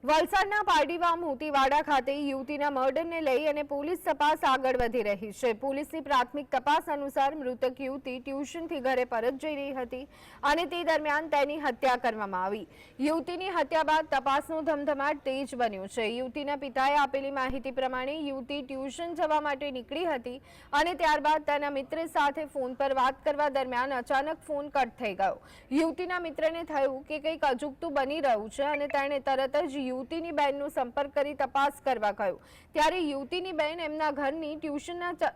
વલસાડના પારડીવા મોતીવાડા ખાતે યુવતીના મર્ડરને લઈ અને પોલીસ તપાસ આગળ વધી રહી છે। પોલીસની પ્રાથમિક તપાસ અનુસાર મૃતક યુવતી ટ્યુશનથી ઘરે પરત જઈ રહી હતી અને તે દરમિયાન તેની હત્યા કરવામાં આવી। યુવતીની હત્યા બાદ તપાસનો ધમધમાટ તેજ બન્યો છે। યુવતીના પિતાએ આપેલી માહિતી પ્રમાણે યુવતી ટ્યુશન જવા માટે નીકળી હતી અને ત્યારબાદ તેના મિત્ર સાથે ફોન પર વાત કરવા દરમિયાન અચાનક ફોન કટ થઈ ગયો। યુવતીના મિત્રને થયું કે કંઈક અજુગતું બની રહ્યું છે અને તેણે તરત જ યુવતીની બહેનનો સંપર્ક કરી તપાસ કરવા કહ્યું। ત્યારે યુવતીની બહેન એમના ઘરની ટ્યુશનના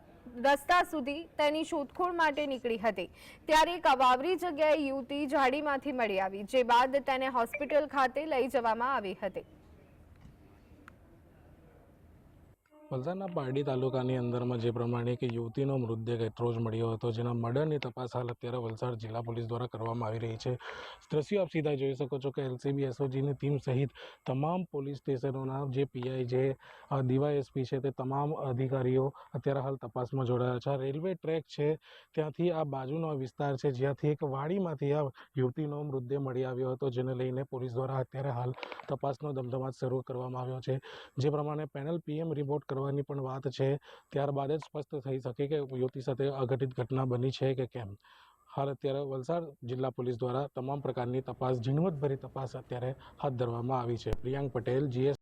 રસ્તા સુધી તેની શોધખોળ માટે નીકળી હતી। ત્યારે એક અવાવરી જગ્યાએ યુવતી ઝાડીમાંથી મળી આવી, જે બાદ તેને હોસ્પિટલ ખાતે લઈ જવામાં આવી હતી। વલસાડના પારડી તાલુકાની અંદરમાં જે પ્રમાણે કે યુવતીનો મૃતદેહ ગતરોજ મળ્યો હતો, જેના મર્ડરની તપાસ હાલ અત્યારે વલસાડ જિલ્લા પોલીસ દ્વારા કરવામાં આવી રહી છે। દ્રશ્યો આપ સીધા જોઈ શકો છો કે એલસીબી એસઓજીની ટીમ સહિત તમામ પોલીસ સ્ટેશનોના જે પીઆઈ જે ડીવાયએસપી છે તે તમામ અધિકારીઓ અત્યારે હાલ તપાસમાં જોડાયા છે। રેલવે ટ્રેક છે ત્યાંથી આ બાજુનો વિસ્તાર છે જ્યાંથી એક વાડીમાંથી આ યુવતીનો મૃતદેહ મળી આવ્યો હતો, જેને લઈને પોલીસ દ્વારા અત્યારે હાલ તપાસનો ધમધમાટ શરૂ કરવામાં આવ્યો છે। જે પ્રમાણે પેનલ પીએમ રિપોર્ટ કરવાની પણ વાત છે, ત્યારબાદ જ સ્પષ્ટ થઈ શકે કે યુવતી સાથે અઘટિત ઘટના બની છે કે કેમ। હાલ અત્યારે વલસાડ જિલ્લા પોલીસ દ્વારા તમામ પ્રકારની તપાસ, ઝીણવટભરી તપાસ અત્યારે હાથ ધરવામાં આવી છે। પ્રિયાંક પટેલ, GS